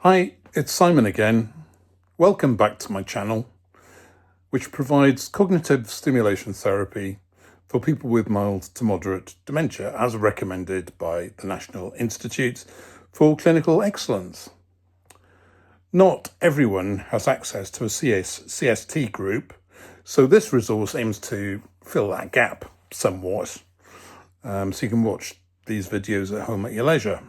Hi, it's Simon again. Welcome back to my channel, which provides cognitive stimulation therapy for people with mild to moderate dementia, as recommended by the National Institute for Clinical Excellence. Not everyone has access to a CST group, so this resource aims to fill that gap somewhat, so you can watch these videos at home at your leisure.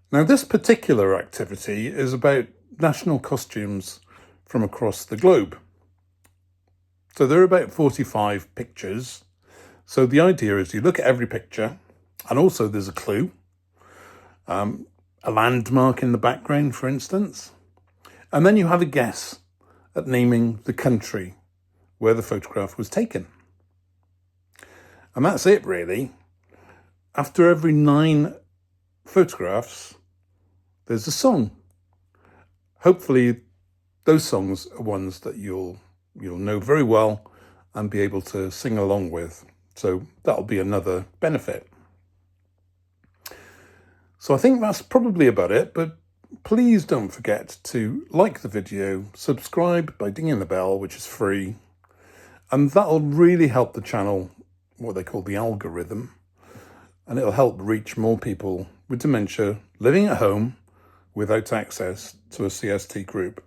Now, this particular activity is about national costumes from across the globe. So there are about 45 pictures. So the idea is you look at every picture, and also there's a clue, a landmark in the background, for instance, and then you have a guess at naming the country where the photograph was taken. And that's it, really. After every 9 photographs, there's a song. Hopefully those songs are ones that you'll know very well and be able to sing along with. So that'll be another benefit. So I think that's probably about it, but please don't forget to like the video, subscribe by dinging the bell, which is free, and that'll really help the channel, what they call the algorithm, and it'll help reach more people with dementia living at home without access to a CST group.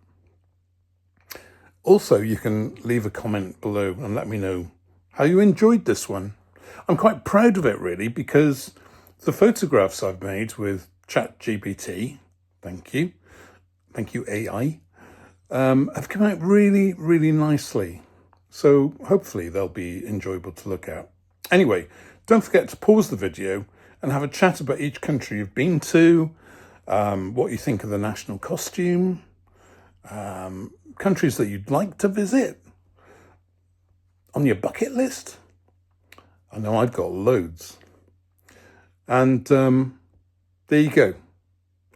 Also, you can leave a comment below and let me know how you enjoyed this one. I'm quite proud of it, really, because the photographs I've made with ChatGPT, thank you AI, have come out really, really nicely. So hopefully they'll be enjoyable to look at. Anyway, don't forget to pause the video and have a chat about each country you've been to, what you think of the national costume, countries that you'd like to visit on your bucket list. I know I've got loads. And there you go.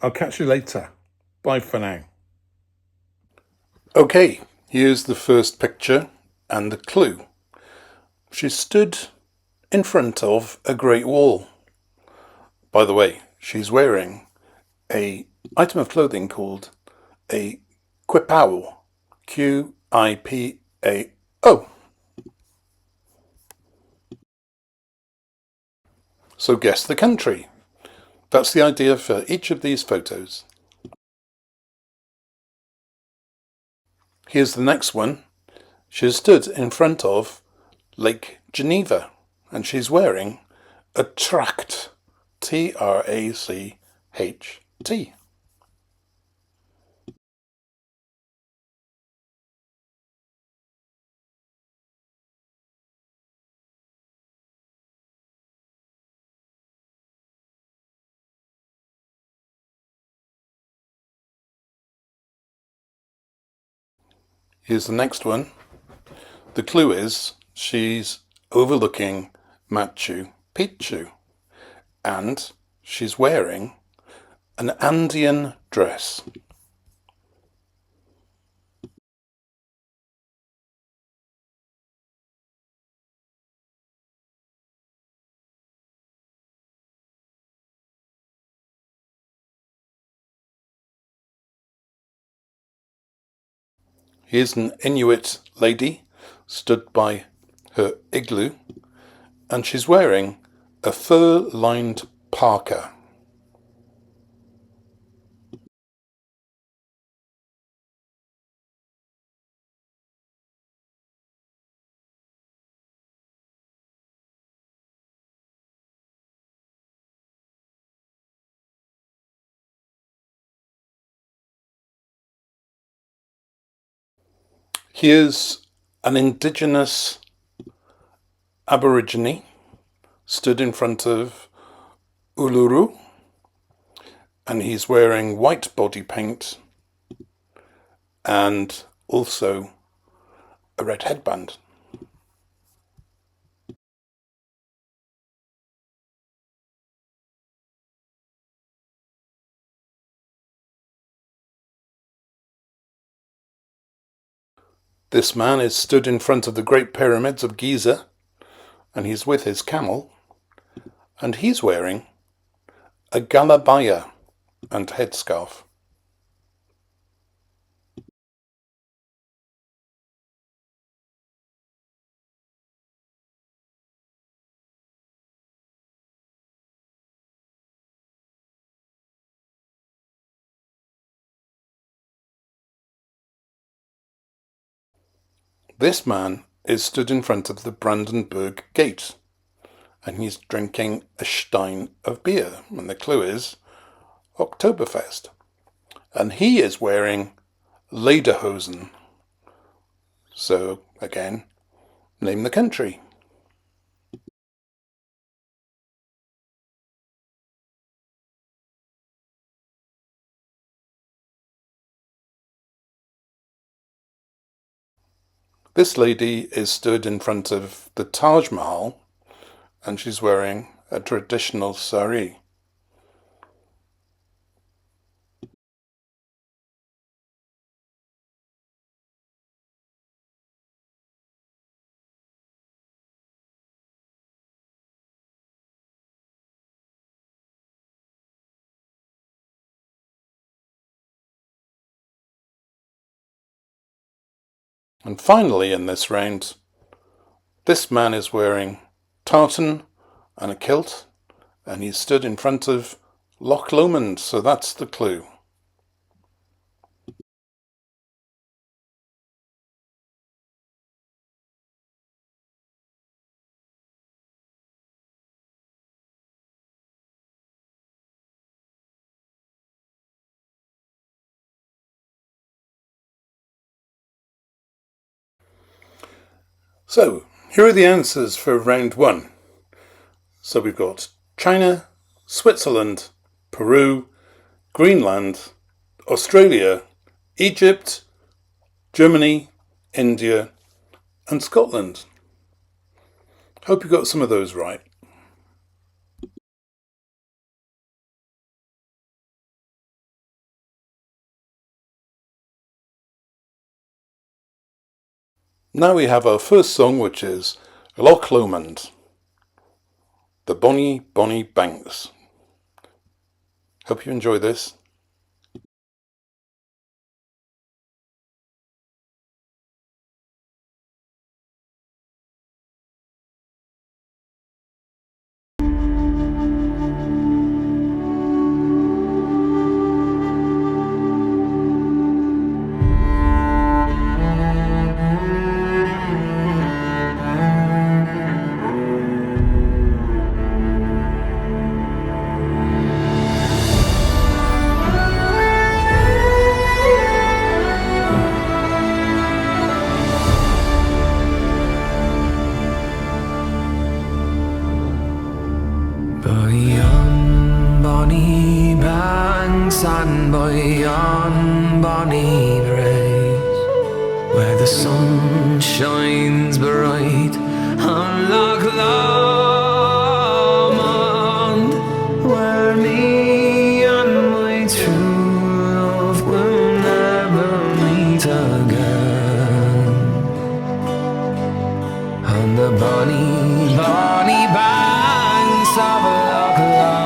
I'll catch you later. Bye for now. Okay, here's the first picture and the clue. She stood in front of a great wall. By the way, she's wearing an item of clothing called a quipao, Q-I-P-A-O. So guess the country. That's the idea for each of these photos. Here's the next one. She stood in front of Lake Geneva, and she's wearing a tract, T-R-A-C-H-T. Here's the next one. The clue is she's overlooking Machu Picchu, and she's wearing an Andean dress. Here's an Inuit lady stood by her igloo, and she's wearing a fur-lined parka. Here's an indigenous Aborigine stood in front of Uluru, and he's wearing white body paint and also a red headband. This man is stood in front of the Great Pyramids of Giza, and he's with his camel, and he's wearing a galabaya, and headscarf. This man is stood in front of the Brandenburg Gate, and he's drinking a stein of beer, and the clue is Oktoberfest. And he is wearing lederhosen. So, again, name the country. This lady is stood in front of the Taj Mahal, and she's wearing a traditional sari. And finally in this round, this man is wearing tartan and a kilt, and he's stood in front of Loch Lomond, so that's the clue. So, here are the answers for round 1. So we've got China, Switzerland, Peru, Greenland, Australia, Egypt, Germany, India, and Scotland. Hope you got some of those right. Now we have our first song, which is Loch Lomond, the Bonnie Bonnie Banks. Hope you enjoy this. And by yon bonny braes, where the sun shines bright on Loch Lomond, where me and my true love will never meet again, on the bonny, bonny banks of Loch Lomond.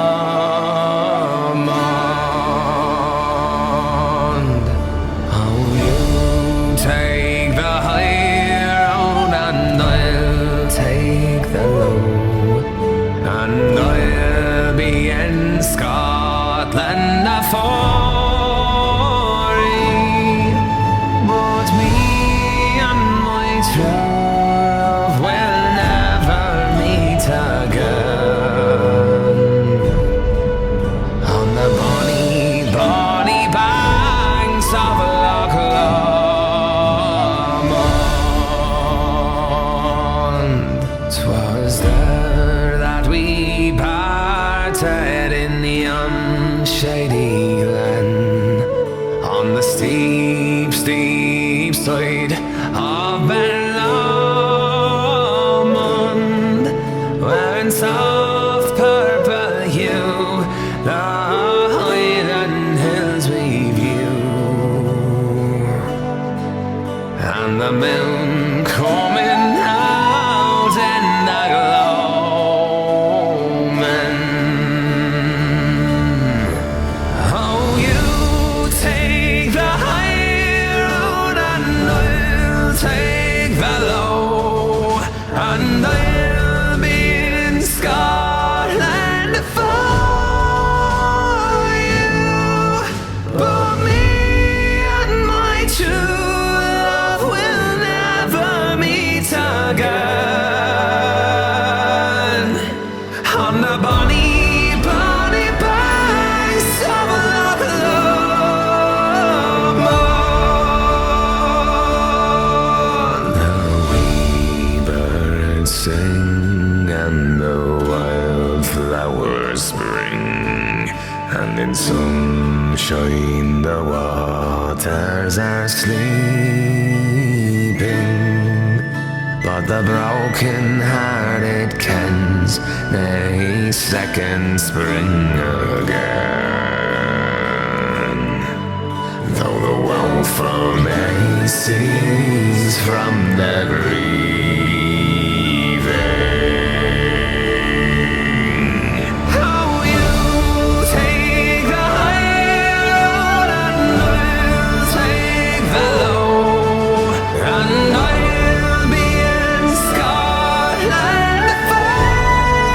Oh and sunshine, the waters are sleeping, but the broken-hearted kens a second spring again. Though the woeful may cease from their grieving, oh, you take the high road and I'll take the low, and I'll be in Scotland for you.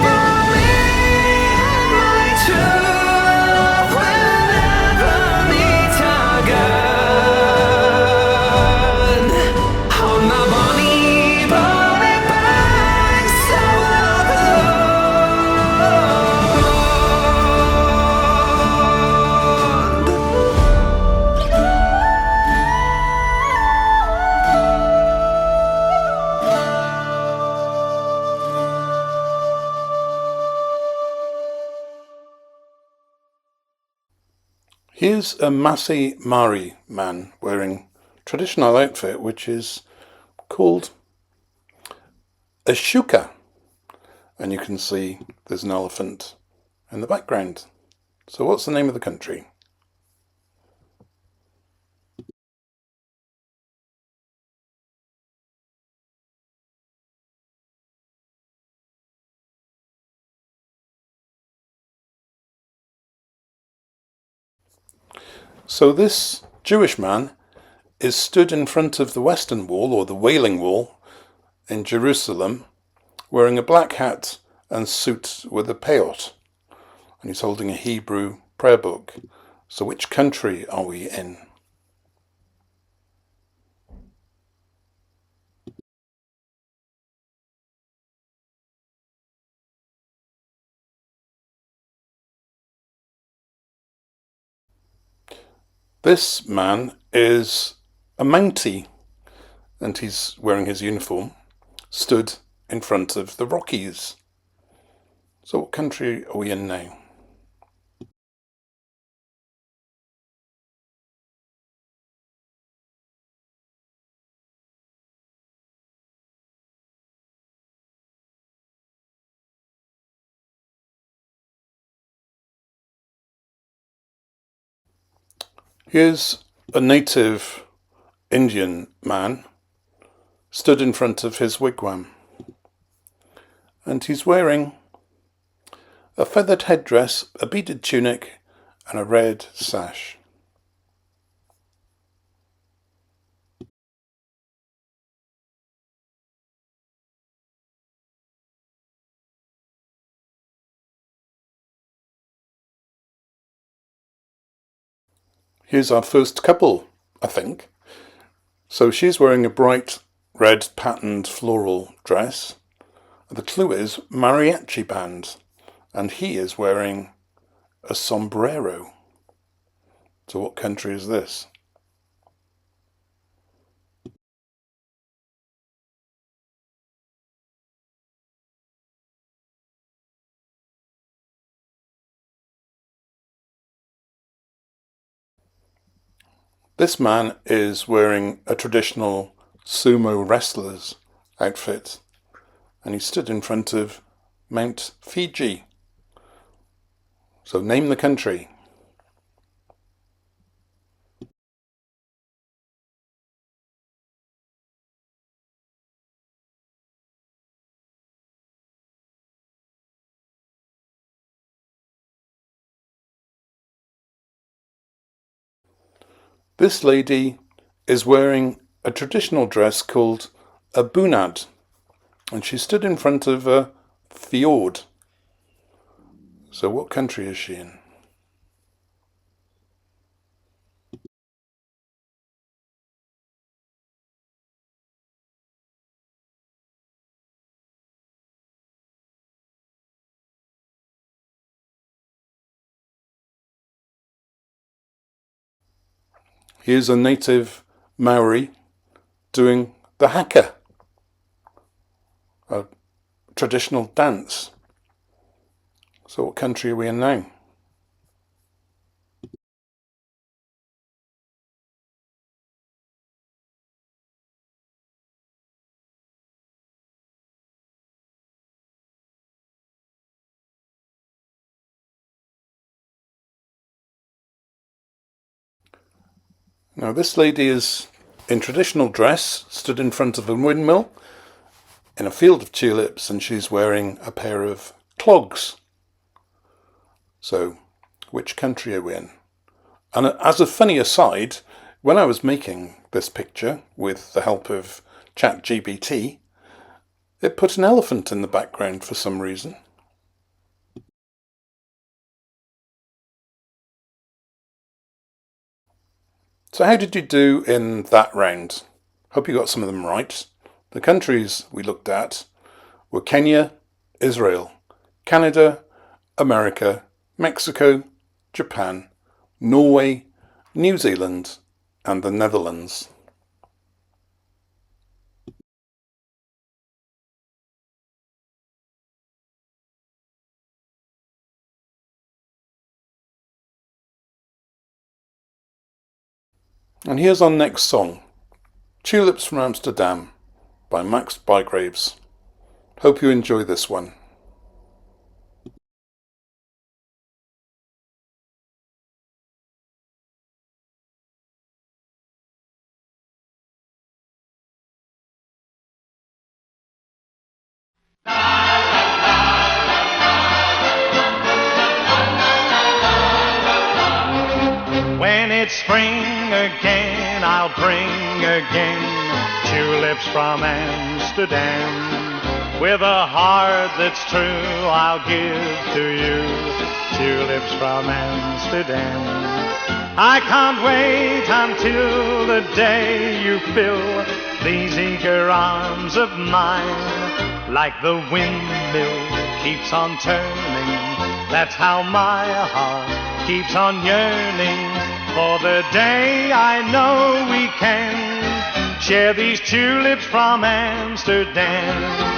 For me and my true love will never meet again. On the bonny, bonny banks of Loch Here's a Masai Mari man wearing traditional outfit which is called a shuka, and you can see there's an elephant in the background. So what's the name of the country? So this Jewish man is stood in front of the Western Wall, or the Wailing Wall, in Jerusalem, wearing a black hat and suit with a peyot, and he's holding a Hebrew prayer book. So which country are we in? This man is a Mountie, and he's wearing his uniform, stood in front of the Rockies. So what country are we in now? Here's a native Indian man stood in front of his wigwam, and he's wearing a feathered headdress, a beaded tunic, and a red sash. Here's our first couple, I think. So she's wearing a bright red patterned floral dress. The clue is mariachi band, and he is wearing a sombrero. So what country is this? This man is wearing a traditional sumo wrestler's outfit, and he stood in front of Mount Fiji. So name the country. This lady is wearing a traditional dress called a bunad, and she stood in front of a fjord. So what country is she in? Here's a native Maori doing the haka, a traditional dance. So what country are we in now? Now this lady is in traditional dress, stood in front of a windmill in a field of tulips, and she's wearing a pair of clogs. So which country are we in? And as a funny aside, when I was making this picture with the help of ChatGPT, it put an elephant in the background for some reason. So how did you do in that round? Hope you got some of them right. The countries we looked at were Kenya, Israel, Canada, America, Mexico, Japan, Norway, New Zealand, and the Netherlands. And here's our next song, Tulips from Amsterdam by Max Bygraves. Hope you enjoy this one. When it's spring again, I'll bring again tulips from Amsterdam. With a heart that's true, I'll give to you tulips from Amsterdam. I can't wait until the day you fill these eager arms of mine. Like the windmill keeps on turning, that's how my heart keeps on yearning for the day I know we can share these tulips from Amsterdam.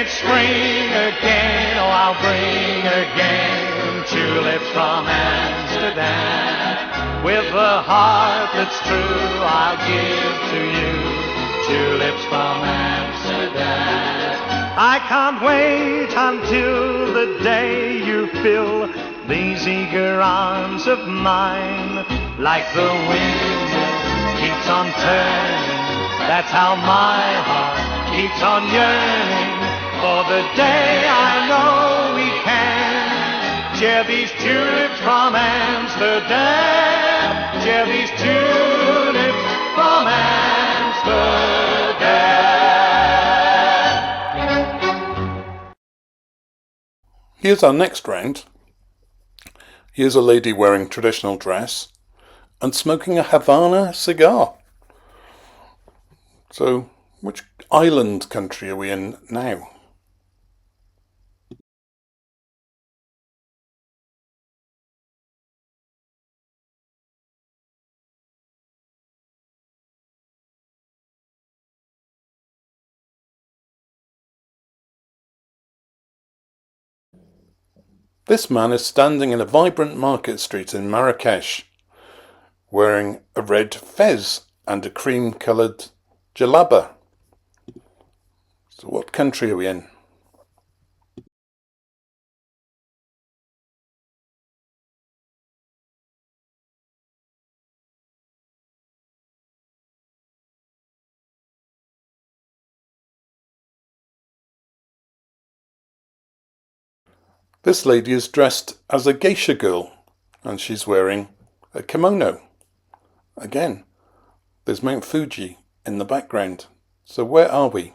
Spring again, oh, I'll bring again tulips from Amsterdam. With a heart that's true, I'll give to you tulips from Amsterdam. I can't wait until the day you fill these eager arms of mine. Like the wind keeps on turning, that's how my heart keeps on yearning for the day I know we can share these tulips from Amsterdam. Share these tulips from Amsterdam. Here's our next round. Here's a lady wearing traditional dress and smoking a Havana cigar. So, which island country are we in now? This man is standing in a vibrant market street in Marrakesh, wearing a red fez and a cream-coloured jalaba. So what country are we in? This lady is dressed as a geisha girl, and she's wearing a kimono. Again, There's Mount Fuji in the background. So where are we?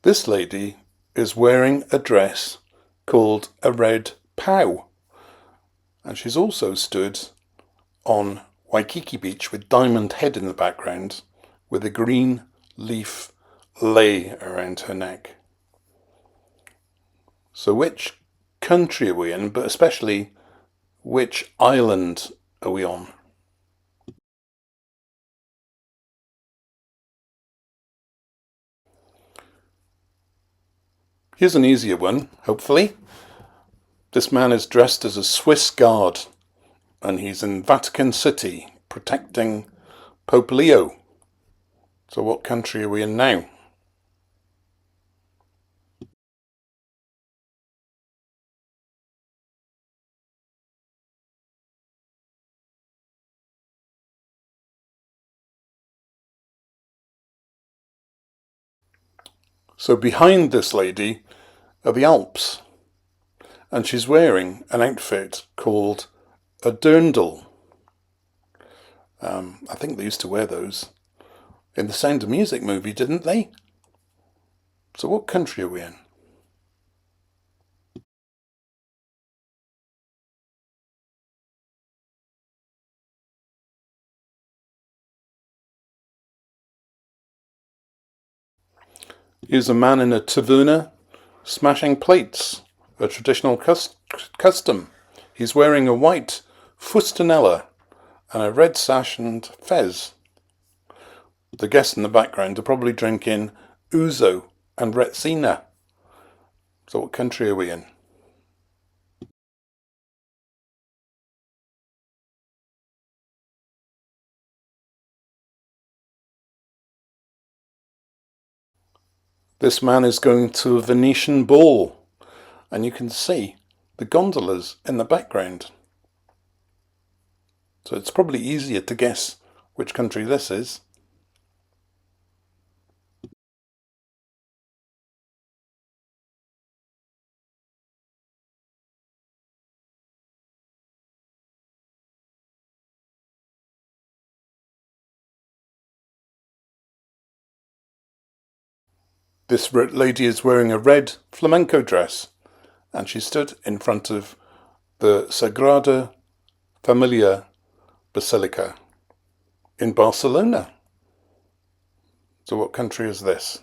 This lady is wearing a dress called a red pow, and she's also stood on Waikiki Beach with Diamond Head in the background with a green leaf lei around her neck. So which country are we in, but especially which island are we on? Here's an easier one, hopefully. This man is dressed as a Swiss guard, and he's in Vatican City protecting Pope Leo. So what country are we in now? So behind this lady are the Alps, and she's wearing an outfit called a dirndl. I think they used to wear those in the Sound of Music movie, didn't they? So what country are we in? Here's a man in a taverna smashing plates, a traditional custom. He's wearing a white fustanella and a red sash and fez. The guests in the background are probably drinking ouzo and retsina. So what country are we in? This man is going to a Venetian ball, and you can see the gondolas in the background. So it's probably easier to guess which country this is. This lady is wearing a red flamenco dress, and she stood in front of the Sagrada Familia Basilica in Barcelona. So what country is this?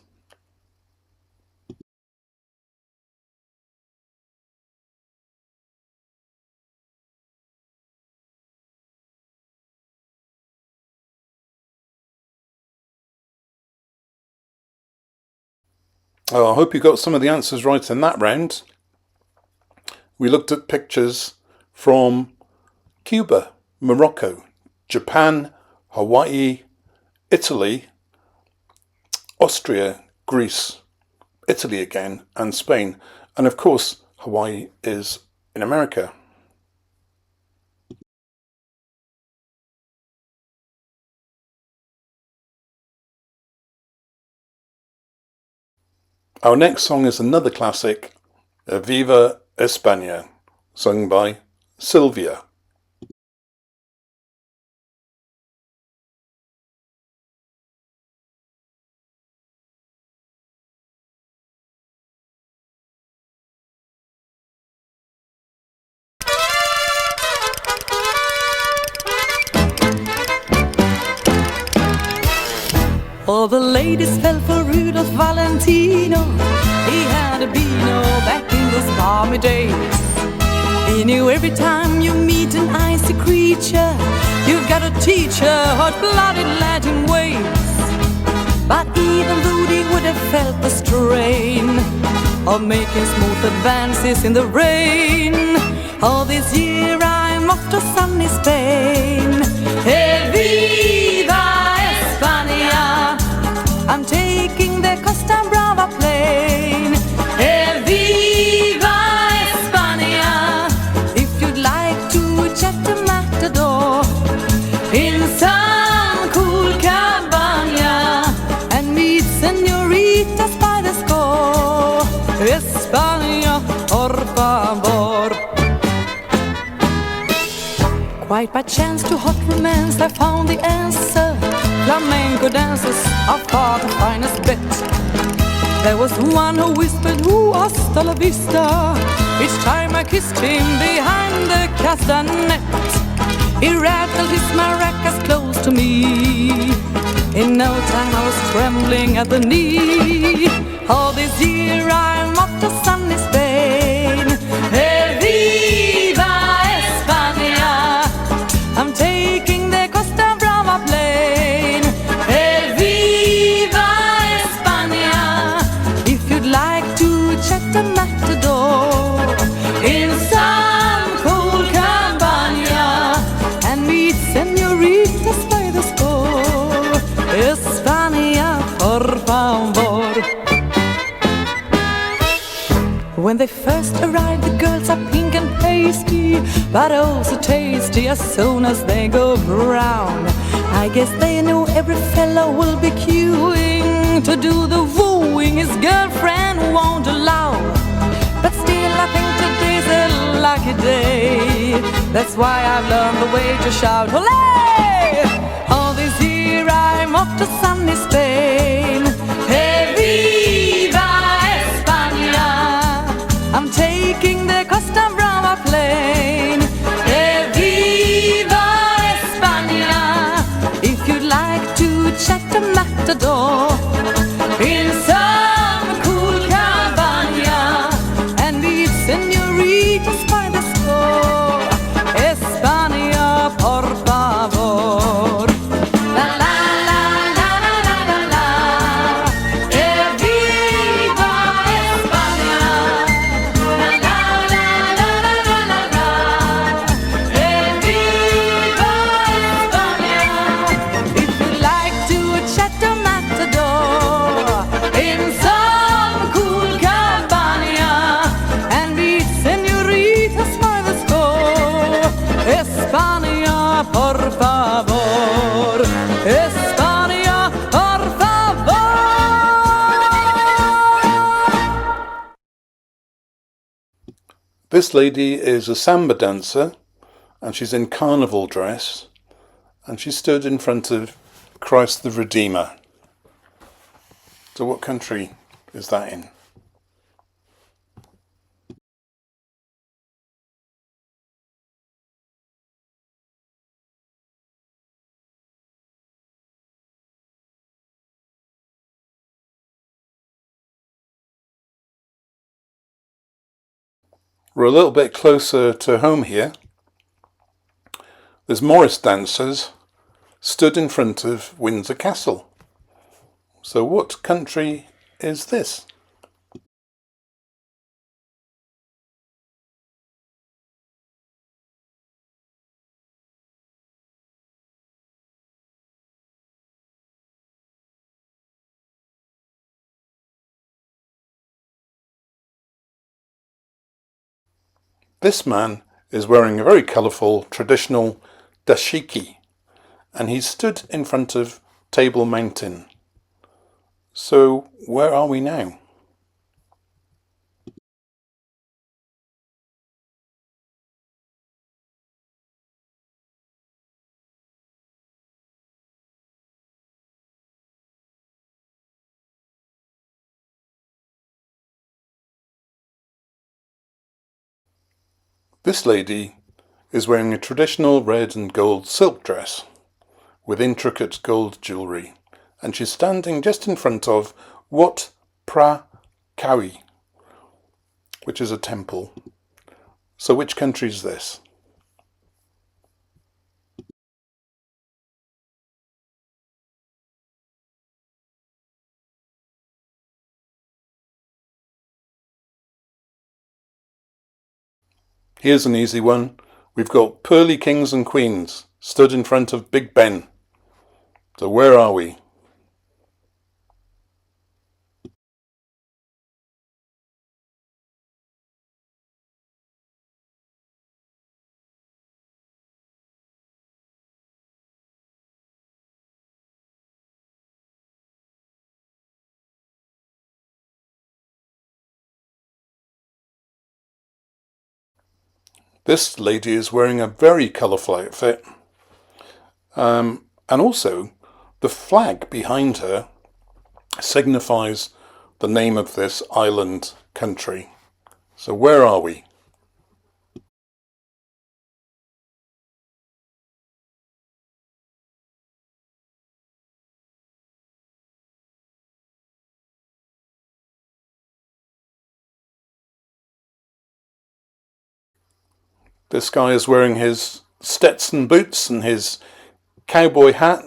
Oh, I hope you got some of the answers right in that round. We looked at pictures from Cuba, Morocco, Japan, Hawaii, Italy, Austria, Greece, Italy again, and Spain. And of course, Hawaii is in America. Our next song is another classic, Viva España, sung by Sylvia. All the ladies fell for Rudolph Valentino. He had a beano back in those balmy days. He knew every time you meet an icy creature, you've got to teach her hot-blooded Latin ways. But even though they would have felt the strain of making smooth advances in the rain, all this year I'm off to sunny Spain. Hey, viva España, I'm taking the Costa Brava plane. Hey, viva España, if you'd like to España, por favor. Quite by chance to hot romance I found the answer. Flamenco dances are far the finest bit. There was one who whispered, ooh, hasta la vista, each time I kissed him behind the castanet. He rattled his maracas close to me. In no time I was trembling at the knee. All this year I'm off to sunny Spain. Hey, viva España, I'm taking the Costa Brava plane. Hey, viva España, if you'd like to chat a matador in some cool campagna and meet senoritas by the score. España, por favor. When they first arrive, the girls are pink and pasty, but oh so tasty as soon as they go brown. I guess they know every fellow will be queuing to do the wooing his girlfriend won't allow. But still I think today's a lucky day. That's why I've learned the way to shout, Olé! All this year I'm off to sunny Spain. Hey, viva España, I'm taking the Costa Brava plane. Hey, viva España, if you'd like to chat a matador in some cool campagna and meet senoritas by the score. España, por favor. La la la la la la la. Eh, viva España. La la la la la la la. Eh, viva España. If you like to chat a matador in some cool campagna and meet senoritas by the score. España, por favor. España, por favor. This lady is a samba dancer, and she's in carnival dress, and she stood in front of Christ the Redeemer. So what country is that in? We're a little bit closer to home here. There's Morris dancers stood in front of Windsor Castle. So what country is this? This man is wearing a very colourful traditional dashiki, and he's stood in front of Table Mountain. So where are we now? This lady is wearing a traditional red and gold silk dress with intricate gold jewellery, and she's standing just in front of Wat Phra Kawi, which is a temple. So which country is this? Here's an easy one. We've got pearly kings and queens stood in front of Big Ben. So where are we? This lady is wearing a very colourful outfit. And also, the flag behind her signifies the name of this island country. So where are we? This guy is wearing his Stetson boots and his cowboy hat,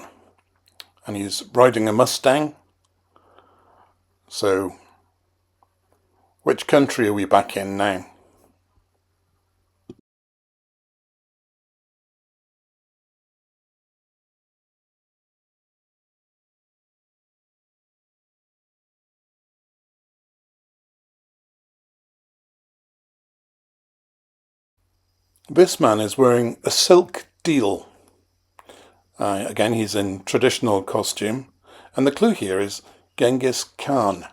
and he's riding a Mustang. So, which country are we back in now? This man is wearing a silk deal. Again, he's in traditional costume. And the clue here is Genghis Khan.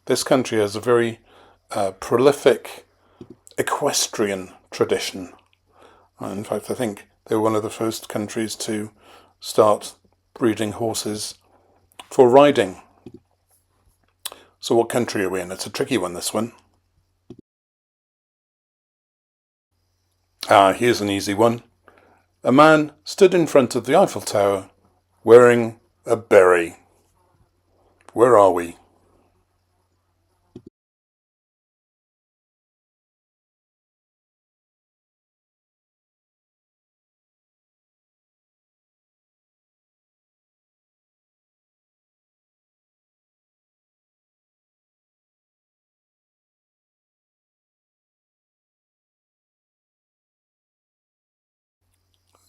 This country has a very prolific equestrian tradition. In fact, I think they were one of the first countries to start breeding horses for riding. So what country are we in? It's a tricky one, this one. Here's an easy one. A man stood in front of the Eiffel Tower wearing a beret. Where are we?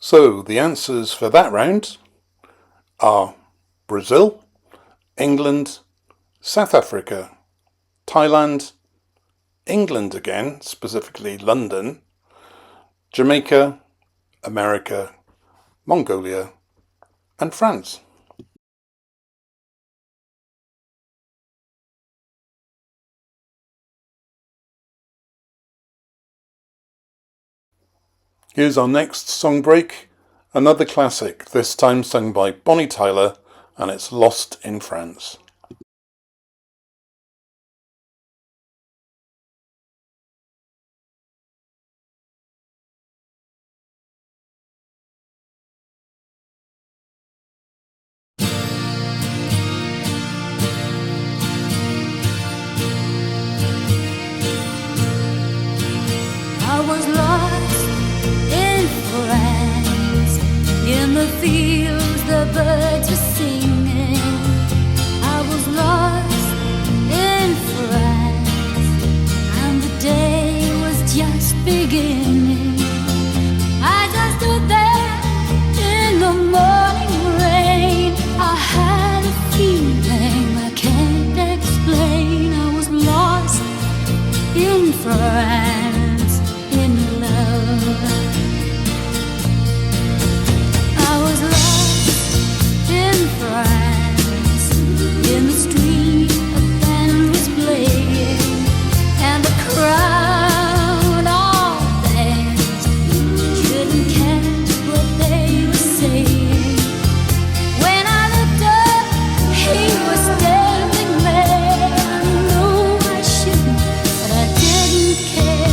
So the answers for that round are Brazil, England, South Africa, Thailand, England again, specifically London, Jamaica, America, Mongolia, and France. Here's our next song break, another classic, this time sung by Bonnie Tyler, and it's Lost in France. I was lost in France, in the fields the birds were singing. I was lost in France, and the day was just beginning. I just stood there in the morning rain. I had a feeling I can't explain. I was lost in France, in love. I was lost in France, in the street a band was playing, and the crowd all danced, couldn't catch what they were saying. When I looked up, he was standing there. I knew I shouldn't, but I didn't care.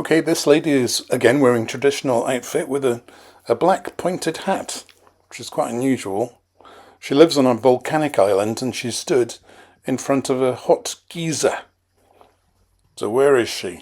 Okay, this lady is again wearing traditional outfit with a black pointed hat, which is quite unusual. She lives on a volcanic island and she stood in front of a hot geyser. So where is she?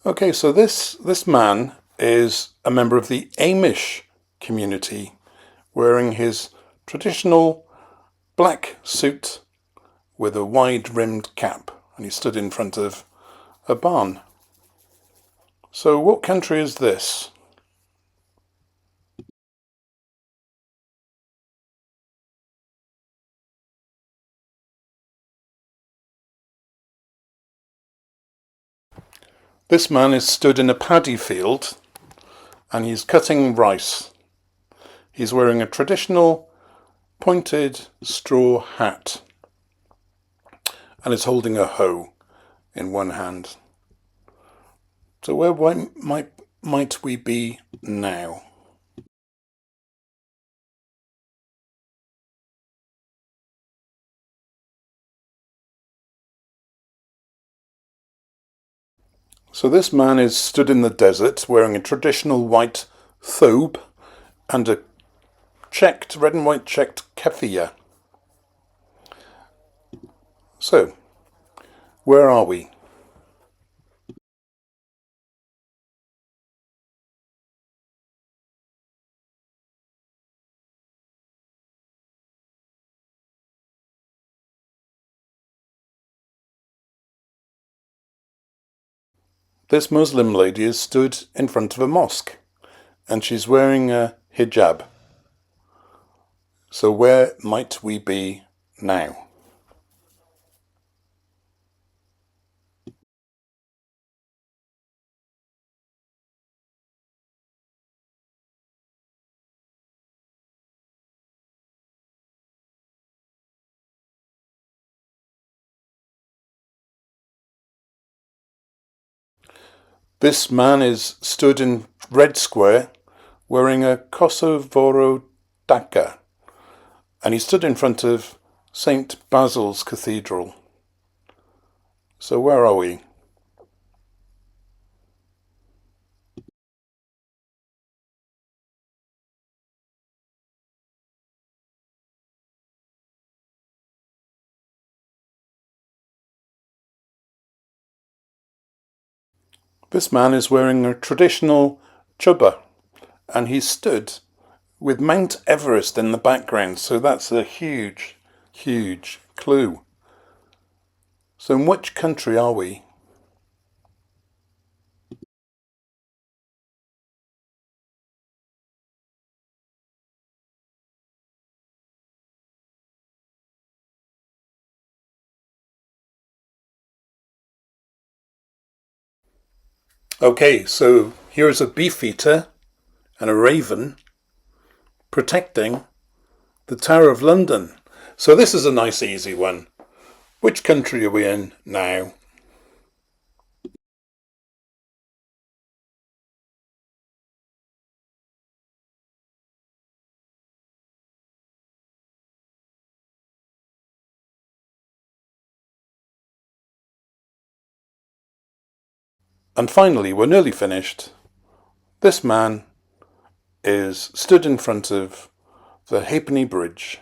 Okay, so this man is a member of the Amish community, wearing his traditional black suit with a wide-rimmed cap, and he stood in front of a barn. So what country is this? This man is stood in a paddy field and he's cutting rice. He's wearing a traditional pointed straw hat and is holding a hoe in one hand. So where might we be now? So this man is stood in the desert wearing a traditional white thobe and a checked, red and white checked keffiyeh. So, where are we? This Muslim lady is stood in front of a mosque and she's wearing a hijab. So where might we be now? This man is stood in Red Square wearing a Kosovoro daka and he stood in front of St. Basil's Cathedral. So where are we? This man is wearing a traditional chubba and he stood with Mount Everest in the background, so that's a huge, huge clue. So in which country are we? Okay, so here's a beefeater and a raven protecting the Tower of London. So this is a nice easy one. Which country are we in now? And finally, we're nearly finished. This man is stood in front of the Halfpenny Bridge.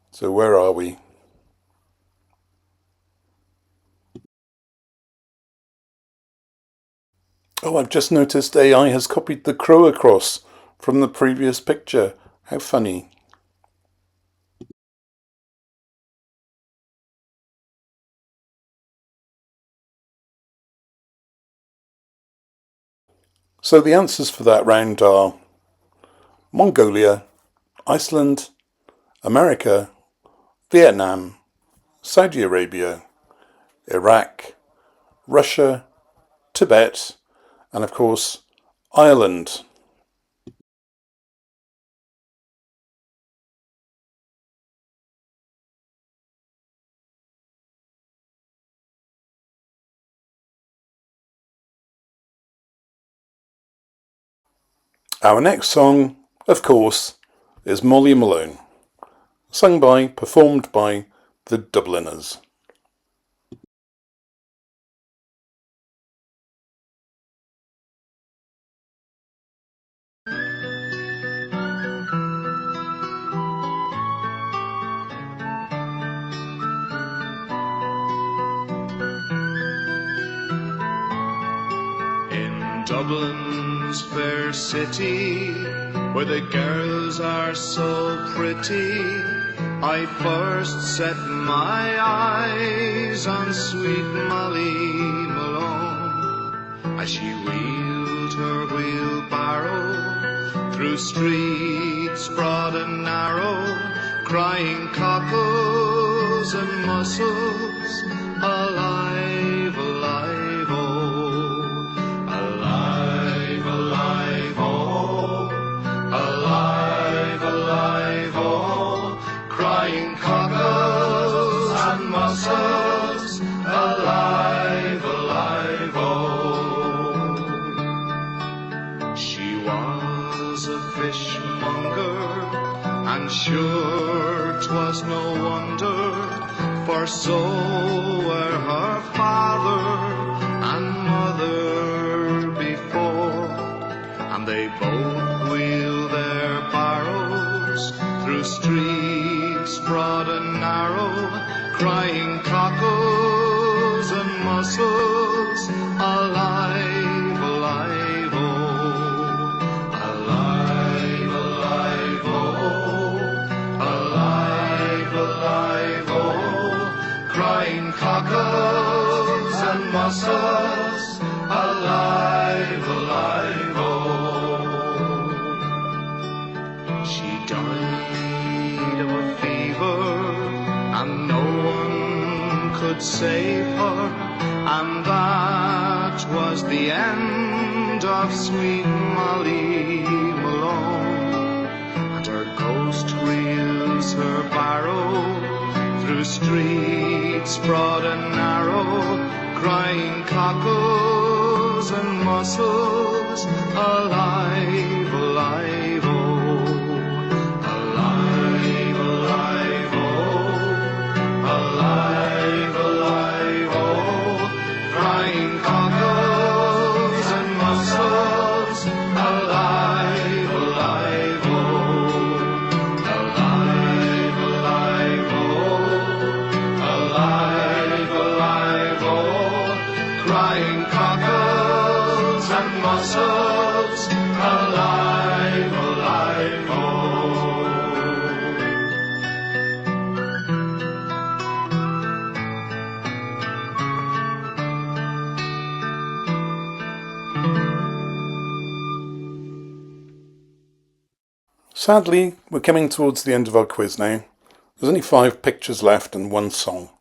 So where are we? Oh, I've just noticed AI has copied the crow across from the previous picture. How funny. So the answers for that round are Mongolia, Iceland, America, Vietnam, Saudi Arabia, Iraq, Russia, Tibet, and of course, Ireland. Our next song, of course, is Molly Malone, performed by the Dubliners. In Dublin's fair city, where the girls are so pretty, I first set my eyes on sweet Molly Malone, as she wheeled her wheelbarrow through streets broad and narrow, crying cockles and mussels, alive, alive, oh, alive, alive, oh, alive, alive, oh, crying cockles and mussels, alive, alive, oh. She was a fishmonger, and sure 'twas no wonder, for so were her father and mother before, and they both wheeled their barrows through streets broad and narrow, crying cockles and mussels, alive, alive, oh, alive, alive, oh, alive, alive, oh, crying cockles and mussels, alive, alive, oh. She died of a fever, and no one could save her, and that was the end of sweet Molly Malone. And her ghost reels her barrow through streets broad and narrow, crying cockles and mussels, alive, alive, oh, alive, alive, oh, alive, alive, oh, crying cockles and mussels, alive, alive, oh, alive, alive, oh, alive, alive, oh, crying cockles and mussels, alive, alive, oh. Sadly, we're coming towards the end of our quiz now. There's only 5 pictures left and 1 song.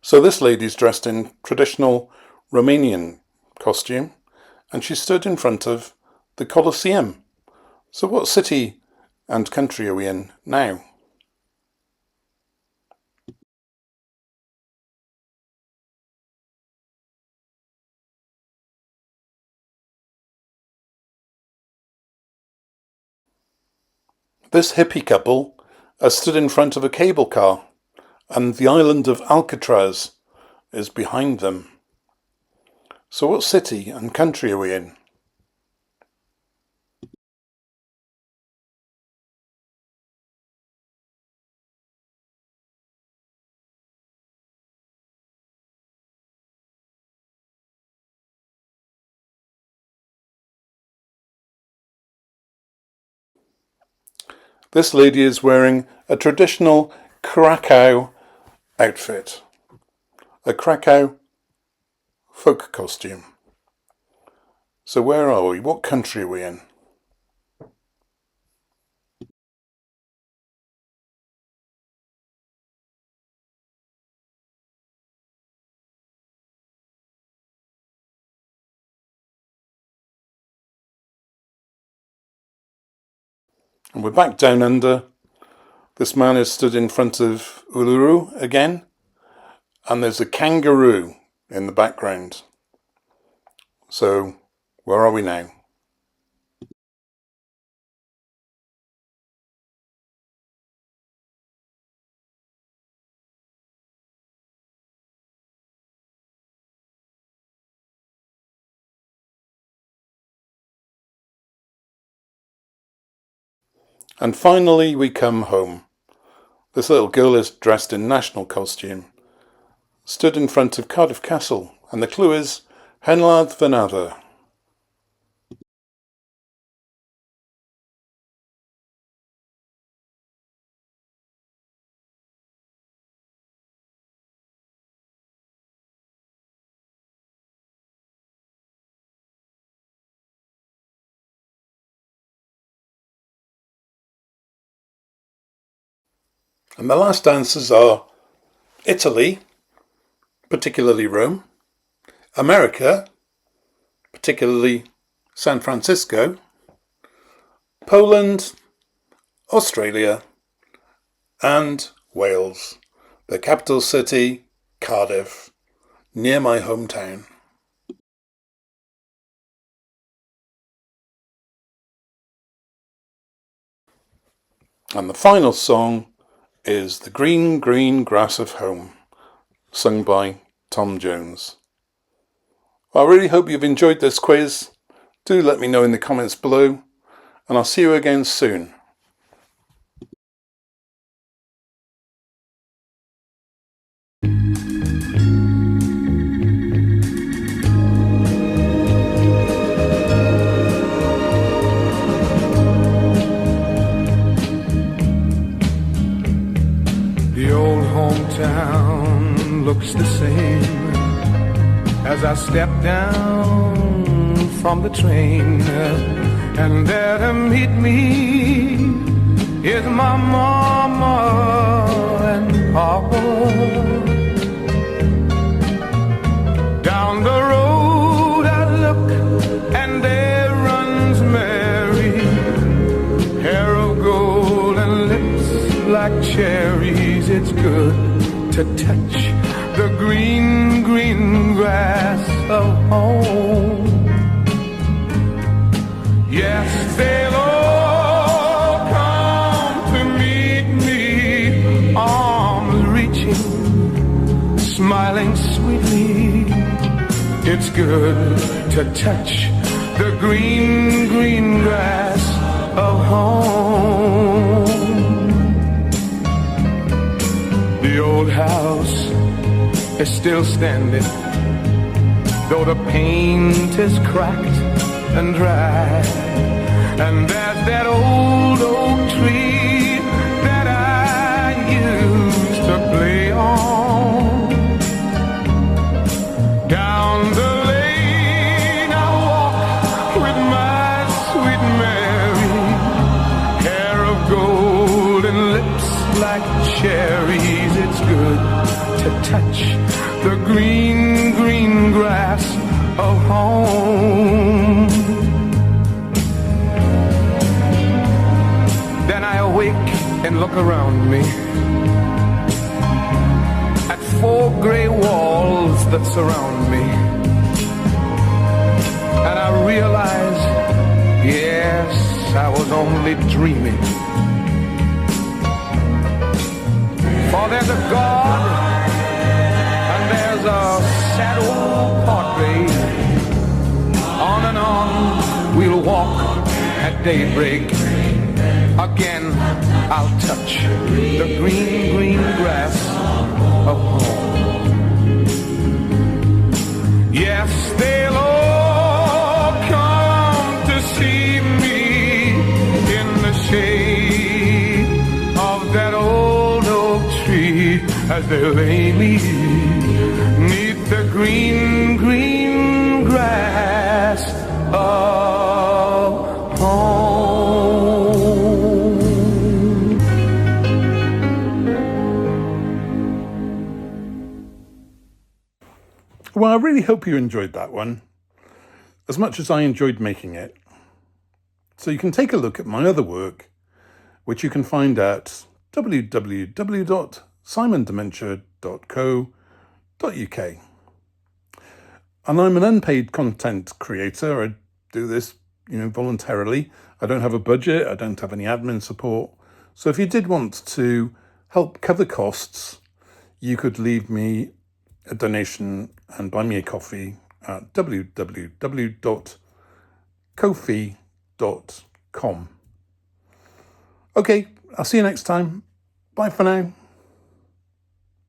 So this lady's dressed in traditional Romanian costume, and she stood in front of the Colosseum. So what city and country are we in now? This hippie couple has stood in front of a cable car, and the island of Alcatraz is behind them. So what city and country are we in? This lady is wearing a traditional Krakow outfit, a Krakow folk costume. So where are we? What country are we in? And we're back down under. This man is stood in front of Uluru again, and there's a kangaroo in the background. So where are we now? And finally we come home. This little girl is dressed in national costume, stood in front of Cardiff Castle, and the clue is Henladd Vanadda. And the last answers are Italy, particularly Rome, America, particularly San Francisco, Poland, Australia, and Wales, the capital city, Cardiff, near my hometown. And the final song is The Green, Green Grass of Home, sung by Tom Jones. I really hope you've enjoyed this quiz. Do let me know in the comments below, and I'll see you again soon. The old hometown looks the same as I step down from the train, and there to meet me is my mama and papa. Down the road I look, and there runs Mary, hair of gold and lips like cherries. It's good to touch the green, green grass of home. Yes, they'll all come to meet me, arms reaching, smiling sweetly. It's good to touch the green, green grass of home. The old house is still standing, though the paint is cracked and dry. And there's that old oak tree that I used to play on. Down the lane I walk with my sweet Mary, hair of gold and lips like cherries. It's good to touch the green, green grass of home. Then I awake and look around me at 4 gray walls that surround me, and I realize, yes, I was only dreaming. For there's a God, and there's a sad old portrait. On and on we'll walk at daybreak. Again I'll touch the green, green grass of home. Yes, they'll all come to see me in the shade of that old oak tree, as they lay me neath the green, green grass of home. Well, I really hope you enjoyed that one, as much as I enjoyed making it. So you can take a look at my other work, which you can find at www.simondementia.co.uk. And I'm an unpaid content creator. I do this, voluntarily. I don't have a budget. I don't have any admin support. So if you did want to help cover costs, you could leave me a donation and buy me a coffee at www.ko-fi.com. Okay, I'll see you next time. Bye for now.